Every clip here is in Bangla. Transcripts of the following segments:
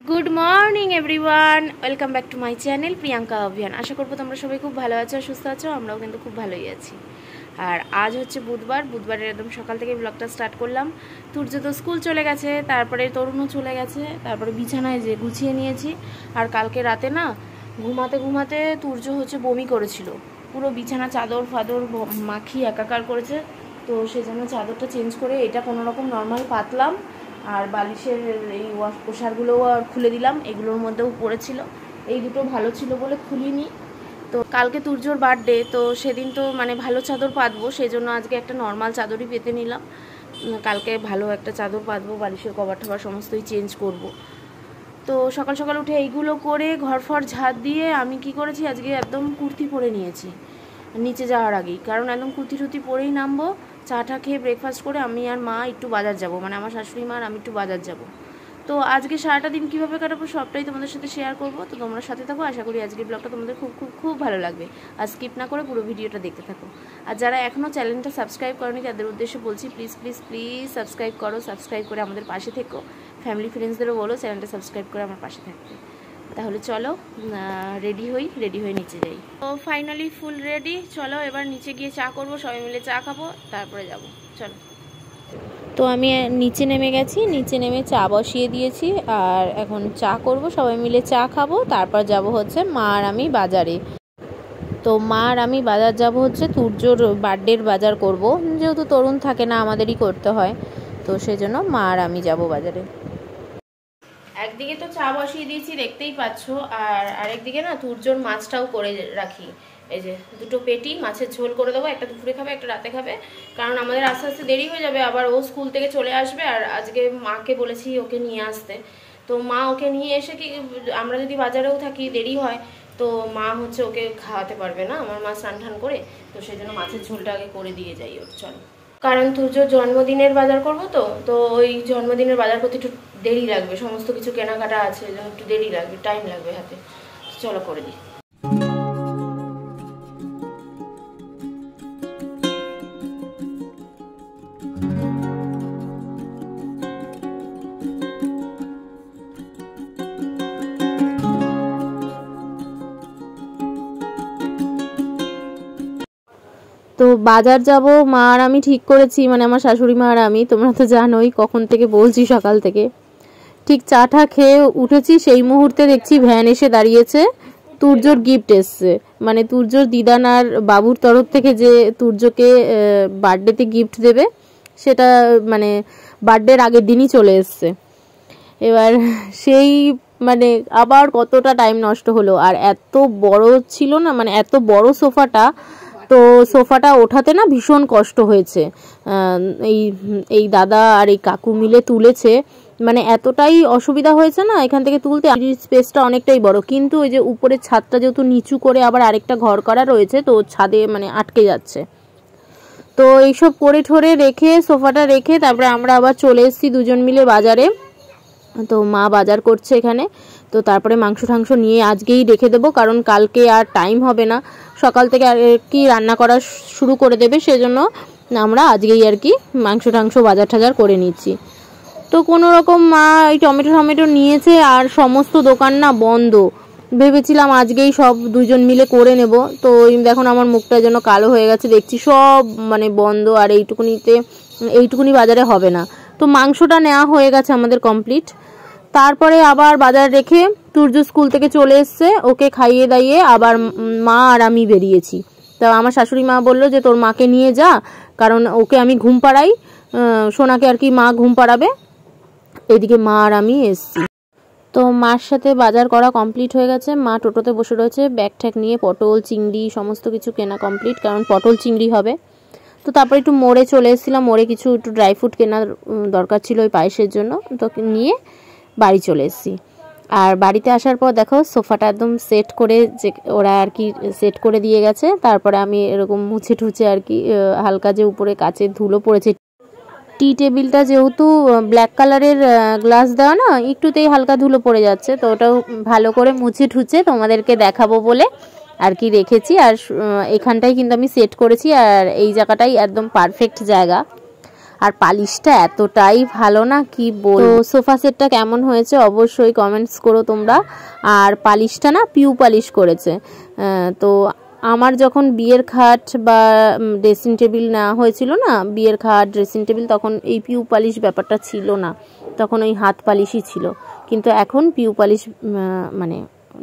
Good morning everyone, welcome back to my channel Priyanka Abhiyan. আশা করবো তোমরা সবাই খুব ভালো আছো, সুস্থ আছো। আমরাও কিন্তু খুব ভালোই আছি। আর আজ হচ্ছে বুধবারের একদম সকাল থেকে ব্লগটা স্টার্ট করলাম। তুর্য তো স্কুল চলে গেছে, তারপরে তরুণও চলে গেছে, তারপরে বিছানায় যে গুছিয়ে নিয়েছি। আর কালকে রাতে না ঘুমাতে ঘুমাতে তুর্য হচ্ছে বমি করেছিল, পুরো বিছানা চাদর ফাদর মাখিয়ে একাকার করেছে। তো সেজন্য চাদরটা চেঞ্জ করে এটা কোনোরকম নর্মাল পাতলাম, আর বালিশের এই ওষারগুলোও খুলে দিলাম। এগুলোর মধ্যেও পড়েছিল, এই দুটো ভালো ছিল বলে খুলিনি। তো কালকে তুর্যর বার্থডে, তো সেদিন তো মানে ভালো চাদর পাতবো, সেই জন্য আজকে একটা নর্মাল চাদরই পেতে নিলাম। কালকে ভালো একটা চাদর পাতবো, বালিশের কভার টভার সমস্তই চেঞ্জ করব। তো সকাল সকাল উঠে এইগুলো করে ঘর ফর ঝাড় দিয়ে আমি কি করেছি, আজকে একদম কুর্তি পরে নিয়েছি নিচে যাওয়ার আগেই, কারণ একদম কুর্তি টুর্তি পরেই নামবো। চাটা খেয়ে ব্রেকফাস্ট করে আমি আর মা একটু বাজার যাব, মানে আমার শাশুড়ি মা আর আমি একটু বাজার যাব। তো আজকে সারাটা দিন কীভাবে কাটাবো সবটাই তোমাদের সাথে শেয়ার করবো। তো তোমরা সাথে থাকো, আশা করি আজকের ব্লগটা তোমাদের খুব খুব খুব ভালো লাগবে। আর স্কিপ না করে পুরো ভিডিওটা দেখতে থাকো। আর যারা এখনও চ্যানেলটা সাবস্ক্রাইব করোনি তাদের উদ্দেশ্যে বলছি, প্লিজ প্লিজ প্লিজ সাবস্ক্রাইব করো, সাবস্ক্রাইব করে আমাদের পাশে থেকো। ফ্যামিলি ফ্রেন্ডসদেরও বলো চ্যানেলটা সাবস্ক্রাইব করে আমার পাশে থাকতে। তাহলে চলো রেডি হয়ে নিচে যাই। তো ফাইনালি ফুল রেডি, চলো এবার নিচে গিয়ে চা করবো, সবাই মিলে চা খাবো, তারপরে যাব। চলো। তো আমি নিচে নেমে গেছি, নিচে নেমে চা বসিয়ে দিয়েছি, আর এখন চা করব, সবাই মিলে চা খাবো, তারপর যাব হচ্ছে মা আর আমি বাজারে। তো মা আর আমি বাজার যাব হচ্ছে তুর্যর বার্থডের বাজার করব, যেহেতু তরুণ থাকে না আমাদেরই করতে হয়, তো সেজন্য মা আর আমি যাব বাজারে। একদিকে তো চা বসিয়ে দিয়েছি দেখতেই পাচ্ছ, আর আরেকদিকে না তুর্যর মাছটাও করে রাখি। এই যে দুটো পেটি মাছের ঝোল করে দেবো, একটা দুপুরে খাবে একটা রাতে খাবে, কারণ আমাদের আস্তে আস্তে দেরি হয়ে যাবে, আবার ও স্কুল থেকে চলে আসবে। আর আজকে মাকে বলেছি ওকে নিয়ে আসতে, তো মা ওকে নিয়ে এসে কি আমরা যদি বাজারেও থাকি দেরি হয়, তো মা হচ্ছে ওকে খাওয়াতে পারবে না, আমার মা স্নান টান করে, তো সেই জন্য মাছের ঝোলটা আগে করে দিয়ে যাই ওর। চলো, কারণ তুর্যর জন্মদিনের বাজার করবো, তো ওই জন্মদিনের বাজার করতে একটু দেরি লাগবে, সমস্ত কিছু কেনাকাটা আছে, একটু দেরি লাগবে, টাইম লাগবে হাতে। চলো করে দিই। তো বাজার যাব মা আর আমি ঠিক করেছি, মানে আমার শাশুড়ি মা আর আমি। তোমরা তো জানোই কখন থেকে বলছি, সকাল থেকে। ঠিক চাটা খেয়ে উঠেছি, সেই মুহূর্তে দেখছি ভ্যান এসে দাঁড়িয়েছে, তুর্যর গিফট এসছে, মানে তুর্যর দিদানার বাবুর তরফ থেকে যে তুর্যকে বার্থডেতে গিফট দেবে, সেটা মানে বার্থডের আগের দিনই চলে এসছে। এবার সেই মানে আবার কতটা টাইম নষ্ট হলো, আর এত বড় ছিল না, মানে এত বড় সোফাটা, তো সোফাটা ওঠাতে না ভীষণ কষ্ট হয়েছে। এই দাদা আর এই কাকু মিলে তুলেছে, মানে এতটাই অসুবিধা হয়েছে না এখান থেকে তুলতে। স্পেসটা অনেকটাই বড়, কিন্তু ওই যে উপরের ছাদটা যেহেতু নিচু করে আবার আরেকটা ঘর করা রয়েছে, তো ছাদে মানে আটকে যাচ্ছে। তো এইসব করে ঠোরে রেখে সোফাটা রেখে তারপরে আমরা আবার চলে এসেছি দুজন মিলে বাজারে। তো মা বাজার করছে এখানে, তো তারপরে মাংস টাংস নিয়ে আজকেই রেখে দেবো, কারণ কালকে আর টাইম হবে না, সকাল থেকে আর কি রান্না করা শুরু করে দেবে, সেজন্য আমরা আজকেই আর কি মাংস টাংস বাজার টাজার করে নিচ্ছি। তো কোনো রকম মা এই টমেটো নিয়েছে, আর সমস্ত দোকান না বন্ধ। ভেবেছিলাম আজকেই সব দুজন মিলে করে নেব, তো দেখুন আমার মুখটা যেন কালো হয়ে গেছে, দেখছি সব মানে বন্ধ, আর এইটুকুনি বাজারে হবে না। তো মাংসটা নেওয়া হয়ে গেছে আমাদের কমপ্লিট। তারপরে আবার বাজার রেখে তুর্য স্কুল থেকে চলে এসছে, ওকে খাইয়ে দাইয়ে আবার মা আর আমি বেরিয়েছি। তা আমার শাশুড়ি মা বললো যে তোর মাকে নিয়ে যা, কারণ ওকে আমি ঘুম পাড়াই, সোনাকে আর কি মা ঘুম পাড়াবে। এদিকে মা আর আমি এসছি। তো মার সাথে বাজার করা কমপ্লিট হয়ে গেছে, মা টোটোতে বসে রয়েছে ব্যাগ ট্যাগ নিয়ে, পটল চিংড়ি সমস্ত কিছু কেনা কমপ্লিট, কারণ পটল চিংড়ি হবে। তো তারপরে একটু মোড়ে চলে এসেছিলাম, মোড়ে কিছু একটু ড্রাই ফ্রুট কেনার দরকার ছিল ওই পায়েসের জন্য, তো নিয়ে বাড়ি চলে এসেছি। আর বাড়িতে আসার পর দেখো সোফাটা একদম সেট করে, যে ওরা আর কি সেট করে দিয়ে গেছে, তারপরে আমি এরকম মুছে ঠুছে আর কি হালকা যে উপরে কাচের ধুলো পড়েছে, টি টেবিলটা যেহেতু ব্ল্যাক কালারের গ্লাস দেওয়া না, একটুতেই হালকা ধুলো পড়ে যাচ্ছে, তো ওটাও ভালো করে মুছে ঠুছে তোমাদেরকে দেখাবো বলে আর কি রেখেছি। আর এখানটাই কিন্তু আমি সেট করেছি, আর এই জায়গাটাই একদম পারফেক্ট জায়গা। আর পালিশটা এতটাই ভালো না কি বল। সোফা সেটটা কেমন হয়েছে অবশ্যই কমেন্টস করো তোমরা। আর পালিশটা না পিউ পালিশ করেছে। তো আমার যখন বিয়ের খাট বা ড্রেসিং টেবিল নেওয়া হয়েছিল না, বিয়ের খাট ড্রেসিং টেবিল, তখন এই পিউ পালিশ ব্যাপারটা ছিল না, তখন ওই হাত পালিশই ছিল। কিন্তু এখন পিউ পালিশ মানে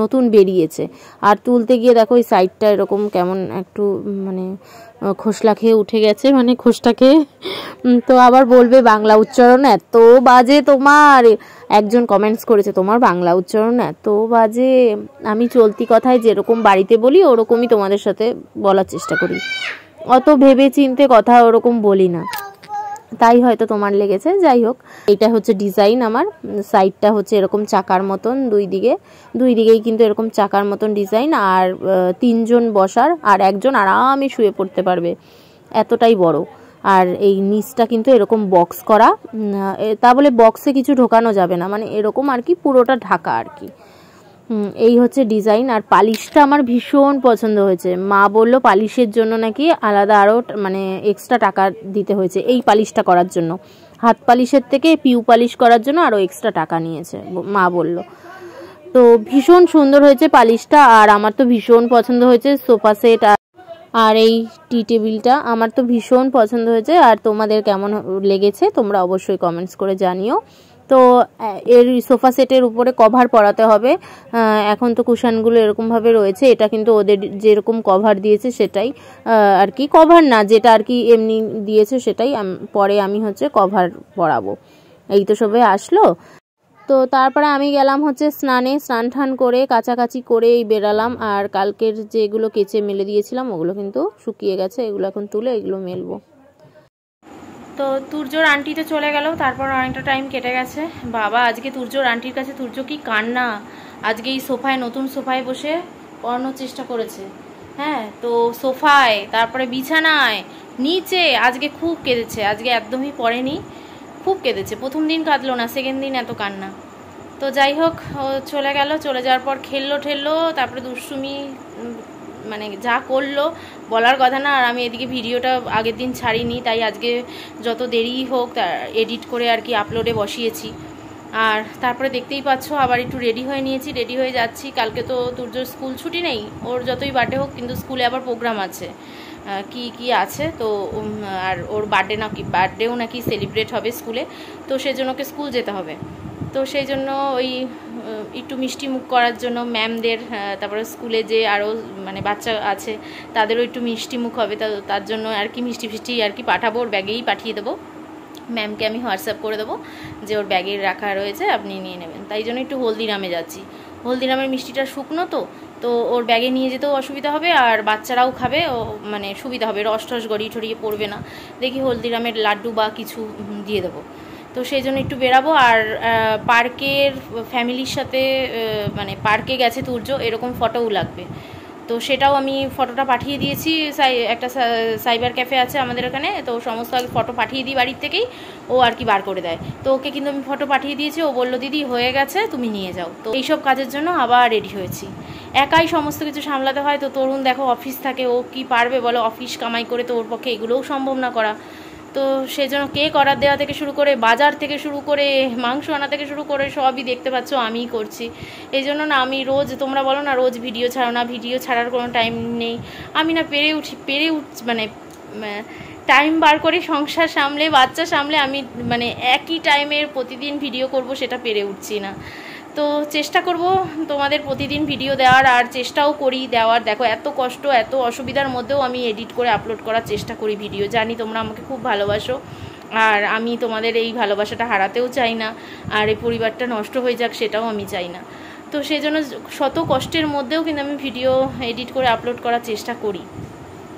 নতুন বেরিয়েছে। আর তুলতে গিয়ে দেখো ওই সাইডটা এরকম কেমন একটু মানে খোসলা খেয়ে উঠে গেছে, মানে খোসটা খেয়ে। তো আবার বলবে বাংলা উচ্চারণ এত বাজে তোমার, একজন কমেন্টস করেছে তোমার বাংলা উচ্চারণ এত বাজে। আমি চলতি কথায় যেরকম বাড়িতে বলি ওরকমই তোমাদের সাথে বলার চেষ্টা করি, অত ভেবে চিনতে কথা ওরকম বলি না, তাই হয়তো তোমার লেগেছে। যাই হোক, এটা হচ্ছে ডিজাইন। আমার সাইডটা হচ্ছে এরকম চাকার মতন, দুই দিকেই কিন্তু এরকম চাকার মতন ডিজাইন। আর 3 জন বসার, আর একজন আরামে শুয়ে পড়তে পারবে, এতটাই বড়। আর এই নিচটা কিন্তু এরকম বক্স করা, তা বলে বক্সে কিছু ঢোকানো যাবে না, মানে এরকম আর কি পুরোটা ঢাকা আর কি। এই হচ্ছে ডিজাইন। আর পালিশটা আমার ভীষণ পছন্দ হয়েছে। মা বলল পালিশের জন্য নাকি আলাদা আরও মানে এক্সট্রা টাকা দিতে হয়েছে এই পালিশটা করার জন্য, হাত পালিশের থেকে পিউ পালিশ করার জন্য আরও এক্সট্রা টাকা নিয়েছে মা বলল। তো ভীষণ সুন্দর হয়েছে পালিশটা। আর আমার তো ভীষণ পছন্দ হয়েছে সোফা সেট আর এই টি টেবিলটা, আমার তো ভীষণ পছন্দ হয়েছে। আর তোমাদের কেমন লেগেছে তোমরা অবশ্যই কমেন্টস করে জানিও। তো এর সোফা সেটের উপরে কভার পরাতে হবে। এখন তো কুশানগুলো এরকমভাবে রয়েছে, এটা কিন্তু ওদের যেরকম কভার দিয়েছে সেটাই আর কি, কভার না যেটা আর কি এমনি দিয়েছে সেটাই পরে আমি হচ্ছে কভার পরাবো। এই তো সবে আসলো। তো তারপরে আমি গেলাম হচ্ছে স্নান টান করে কাচাকাচি করে এই বেরালাম। আর কালকের যেগুলো কেচে মেলে দিয়েছিলাম ওগুলো কিন্তু শুকিয়ে গেছে, এগুলো এখন তুলে এগুলো মেলবো। তো তুর্যর আন্টি তো চলে গেল, তারপর অনেকটা টাইম কেটে গেছে। বাবা আজকে তুর্যর আন্টির কাছে তুর্য কি কান্না, আজকে এই সোফায় নতুন সোফায় বসে পড়ানোর চেষ্টা করেছে। হ্যাঁ, তো সোফায়, তারপরে বিছানায়, নিচে আজকে খুব কেঁদেছে। আজকে একদমই পড়েনি, খুব কেঁদেছে। প্রথম দিন কাঁদলো না, সেকেন্ড দিন এত কান্না। তো যাই হোক, ও চলে গেল, চলে যাওয়ার পর খেললো, তারপরে দুষ্টুমি মানে যা করলো বলার কথা না। আর আমি এদিকে ভিডিওটা আগের দিন ছাড়িনি, তাই আজকে যত দেরি হোক এডিট করে আর কি আপলোডে বসিয়েছি। আর তারপরে দেখতেই পাচ্ছ আবার একটু রেডি হয়ে নিয়েছি, রেডি হয়ে যাচ্ছি। কালকে তো তুর্যর স্কুল ছুটি নেই, ওর যতই বার্থডে হোক কিন্তু স্কুলে আবার প্রোগ্রাম আছে, কি আছে তো। আর ওর বার্থডেও নাকি সেলিব্রেট হবে স্কুলে, তো সেজন্য ওকে স্কুল যেতে হবে। তো সেই জন্য ওই একটু মিষ্টি মুখ করার জন্য ম্যামদের, তারপরে স্কুলে যে আরও মানে বাচ্চা আছে তাদেরও একটু মিষ্টি মুখ হবে, তার জন্য আর কি মিষ্টি ফিষ্টি আর কি পাঠাবো, ওর ব্যাগেই পাঠিয়ে দেবো। ম্যামকে আমি হোয়াটসঅ্যাপ করে দেবো যে ওর ব্যাগে রাখা রয়েছে, আপনি নিয়ে নেবেন। তাই জন্য একটু হলদিরামে যাচ্ছি। হলদিরামের মিষ্টিটা শুকনো তো ওর ব্যাগে নিয়ে যেতেও অসুবিধা হবে, আর বাচ্চারাও খাবে, ও মানে সুবিধা হবে, রস টস গড়িয়ে ঠড়িয়ে পড়বে না। দেখি হলদিরামের লাড্ডু বা কিছু দিয়ে দেবো। তো সেই জন্য একটু বেরাবো। আর পার্কের ফ্যামিলির সাথে মানে পার্কে গেছে তুর্য, এরকম ফটোও লাগবে। তো সেটাও আমি ফটোটা পাঠিয়ে দিয়েছি। একটা সাইবার ক্যাফে আছে আমাদের এখানে, তো সমস্ত আগে ফটো পাঠিয়ে দিই বাড়ির থেকেই, ও আর কি বার করে দেয়। তো ওকে কিন্তু আমি ফটো পাঠিয়ে দিয়েছি, ও বললো দিদি হয়ে গেছে তুমি নিয়ে যাও। তো এইসব কাজের জন্য আবার রেডি হয়েছি। একাই সমস্ত কিছু সামলাতে হয়। তো তরুণ দেখো অফিস থাকে, ও কি পারবে বলো, অফিস কামাই করে তো ওর পক্ষে এগুলোও সম্ভব না করা। তো সেই জন্য কেক অর্ডার দেওয়া থেকে শুরু করে, বাজার থেকে শুরু করে, মাংস আনা থেকে শুরু করে সবই দেখতে পাচ্ছ আমিই করছি। এই জন্য না আমি রোজ, তোমরা বলো না রোজ ভিডিও ছাড়ো না, ভিডিও ছাড়ার কোনো টাইম নেই। আমি না পেরে মানে টাইম বার করে সংসার সামলে বাচ্চা সামলে আমি মানে একই টাইমের প্রতিদিন ভিডিও করব সেটা পেরে উঠছি না। তো চেষ্টা করব তোমাদের প্রতিদিন ভিডিও দেওয়ার, আর চেষ্টাও করি দেওয়ার। দেখো এত কষ্ট এত অসুবিধার মধ্যেও আমি এডিট করে আপলোড করার চেষ্টা করি ভিডিও। জানি তোমরা আমাকে খুব ভালোবাসো, আর আমি তোমাদের এই ভালোবাসাটা হারাতেও চাই না, আর এই পরিবারটা নষ্ট হয়ে যাক সেটাও আমি চাই না। তো সেই জন্য শত কষ্টের মধ্যেও কিন্তু আমি ভিডিও এডিট করে আপলোড করার চেষ্টা করি।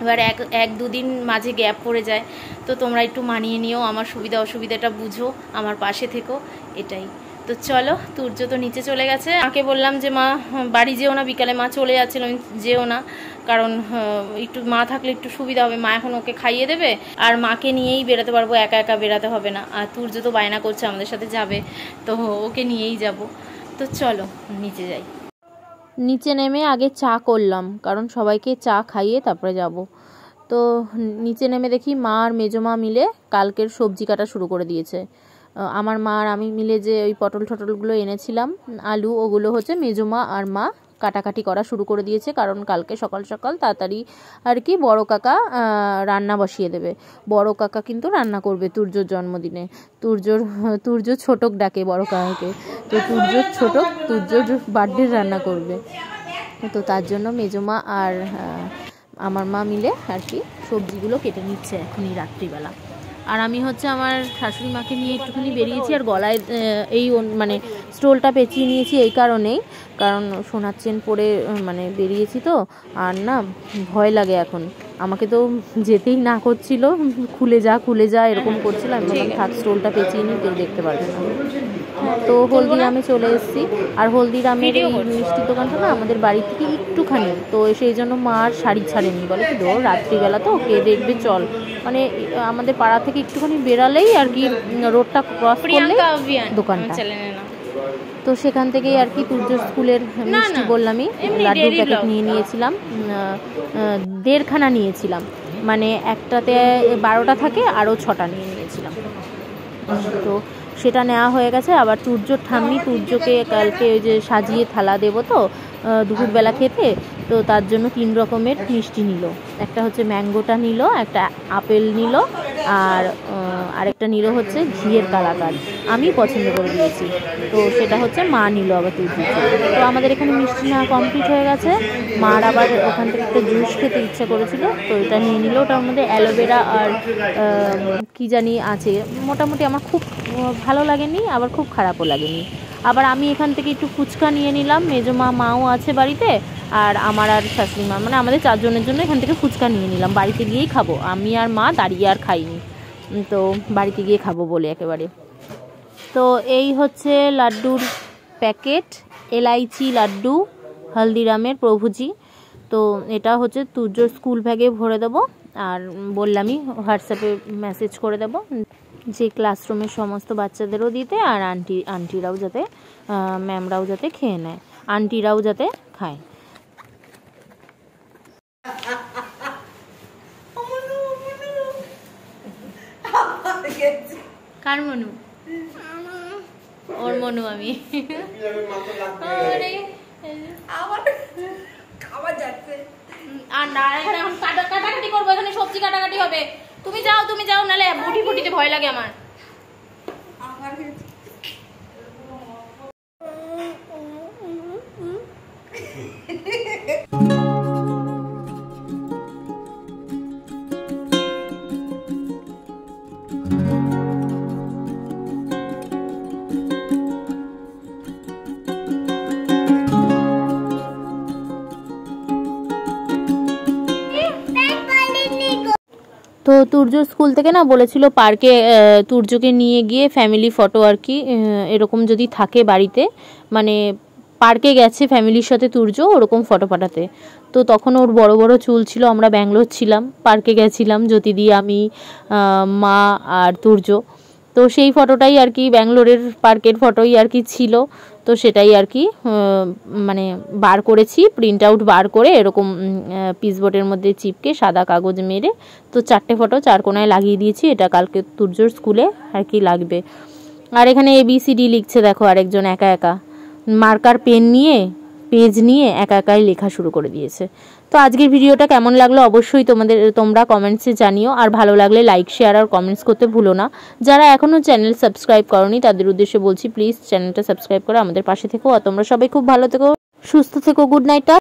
এবার এক দুদিন মাঝে গ্যাপ পড়ে যায়, তো তোমরা একটু মানিয়ে নিও, আমার সুবিধা অসুবিধাটা বুঝো, আমার পাশে থেকো, এটাই। তো চলো, তুর্য তো নিচে চলে গেছে। মাকে বললাম যে মা বাড়ি যেও না, বিকালে মা চলে যাচ্ছিল, যেও না, কারণ একটু মা থাকলে একটু সুবিধা হবে। মা এখন ওকে খাইয়ে দেবে, আর মাকে নিয়েই বেরোতে পারবো, একা একা বেরাতে হবে না। আর তুর্য তো বায়না করছে আমাদের সাথে যাবে, তো ওকে নিয়েই যাব। তো চলো নিচে যাই। নিচে নেমে আগে চা করলাম, কারণ সবাইকে চা খাইয়ে তারপরে যাব। তো নিচে নেমে দেখি মা আর মেজো মা মিলে কালকের সবজি কাটা শুরু করে দিয়েছে। আমার মা আর আমি মিলে যে ওই পটল টটলগুলো এনেছিলাম, আলু, ওগুলো হচ্ছে মেজো মা আর মা কাটাকাটি করা শুরু করে দিয়েছে, কারণ কালকে সকাল সকাল তাড়াতাড়ি আর কি বড় কাকা রান্না বসিয়ে দেবে। বড় কাকা কিন্তু রান্না করবে তুর্যর জন্মদিনে। তুর্য ছোটক ডাকে বড় কাকাকে, তো তুর্যর বার্থডে রান্না করবে। তো তার জন্য মেজো মা আর আমার মা মিলে আর কি সবজিগুলো কেটে নিচ্ছে এখনই রাত্রিবেলা। আর আমি হচ্ছে আমার শাশুড়ি মাকে নিয়ে একটুখানি বেরিয়েছি, আর গলায় এই মানে স্টোলটা পেঁচিয়ে নিয়েছি এই কারণেই, কারণ সোনার চেন পরে মানে বেরিয়েছি তো, আর না ভয় লাগে এখন। আমাকে তো যেতেই না করছিল, খুলে যা এরকম করছিল। আমি বললাম থাক, স্টোলটা পেঁচিয়ে নিই, কেউ দেখতে পারবে না। তো হলদিরামে চলে এসেছি। আর হলদিরামের এই মিষ্টির দোকানটা না আমাদের বাড়ি থেকে একটুখানি, তো সেই জন্য মা আর শাড়ি ছাড়েনি, বলে কি ধর রাত্রিবেলা তো কে দেখবে, চল। মানে আমাদের পাড়া থেকে একটুখানি বেরালেই আর কি রোডটা ক্রস করলেই দোকানটা। তো সেখান থেকেই আর কি তুর্য স্কুলের মিষ্টি বললামই, লাড্ডুর প্যাকেট নিয়ে নিয়েছিলাম, 1.5 খানা নিয়েছিলাম, মানে একটাতে 12টা থাকে, আরও 6টা নিয়ে নিয়েছিলাম। তো সেটা নেওয়া হয়ে গেছে। আবার তুর্যর ঠাম্মি তুর্যকে কালকে ওই যে সাজিয়ে থালা দেবো তো দুপুরবেলা খেতে, তো তার জন্য 3 রকমের মিষ্টি নিল। একটা হচ্ছে ম্যাঙ্গোটা নিল, একটা আপেল নিল, আর আরেকটা নিল হচ্ছে ঘিয়ের কালাকাঁদ। আমি পছন্দ করে দিয়েছি, তো সেটা হচ্ছে মা নিল আবার তুর্য। তো আমাদের এখানে মিষ্টি নেওয়া কমপ্লিট হয়ে গেছে। মার আবার ওখান থেকে একটা জুস খেতে ইচ্ছা করেছিল, তো এটা নিয়ে নিল। ওটার মধ্যে অ্যালোভেরা আর কি জানি আছে, মোটামুটি আমার খুব ভালো লাগেনি, আবার খুব খারাপও লাগেনি। আবার আমি এখান থেকে একটু ফুচকা নিয়ে নিলাম, মেজো মাও আছে বাড়িতে, আর আমার আর শাশুড়ি মা, মানে আমাদের 4 জনের জন্য এখান থেকে ফুচকা নিয়ে নিলাম। বাড়িতে গিয়েই খাবো, আমি আর মা দাঁড়িয়ে আর খাইনি, তো বাড়িতে গিয়ে খাবো বলে একেবারে। তো এই হচ্ছে লাড্ডুর প্যাকেট, এলাইচি লাড্ডু হলদিরামের প্রভুজি। তো এটা হচ্ছে তুর্যর স্কুল ব্যাগে ভরে দেবো, আর বললামই হোয়াটসঅ্যাপে মেসেজ করে দেবো যে ক্লাসরুমের সমস্ত বাচ্চাদেরও দিতে, আর আন্টিরাও যাতে, ম্যামরাও যাতে খেয়ে নেয়, আন্টিরাও যাতে খায়। কার মনু? ওর মনু আমি। কাটাকাটি করবো, এখানে সবজি কাটাকাটি হবে। তুমি যাও, নালে বুটি ফুটিতে ভয় লাগে আমার। তো তুর্য স্কুল থেকে না বলেছিল পার্কে তুর্যকে নিয়ে গিয়ে ফ্যামিলি ফটো আর কি এরকম যদি থাকে বাড়িতে, মানে পার্কে গেছে ফ্যামিলির সাথে তুর্য, ওরকম ফটো পাঠাতে। তো তখন ওর বড় বড় চুল ছিল, আমরা ব্যাঙ্গালোর ছিলাম, পার্কে গেছিলাম জ্যোতিদি, আমি, মা আর তুর্য। তো সেই ফটোটাই আর কি ব্যাঙ্গালোরের পার্কের ফটোই আর কি ছিল, তো সেটাই আর কি মানে বার করেছি, প্রিন্ট আউট বার করে এরকম পিসবোর্ডের মধ্যে চিপকে সাদা কাগজ মেরে, তো 4টে ফটো 4 কোণায় লাগিয়ে দিয়েছি। এটা কালকে তুর্যর স্কুলে আর কি লাগবে। আর এখানে ABCD লিখছে দেখো, আরেকজন একা একা মার্কার পেন নিয়ে পেজ নিয়ে একা একাই লেখা শুরু করে দিয়েছে। তো আজকের ভিডিওটা কেমন লাগলো অবশ্যই তোমরা কমেন্টসে জানিও, আর ভালো লাগলে লাইক শেয়ার আর কমেন্টস করতে ভুলো না। যারা এখনও চ্যানেল সাবস্ক্রাইব করনি তাদের উদ্দেশ্যে বলছি প্লিজ চ্যানেলটা সাবস্ক্রাইব করে আমাদের পাশে থেকো। আর তোমরা সবাই খুব ভালো থেকো, সুস্থ থেকো, গুড নাইট।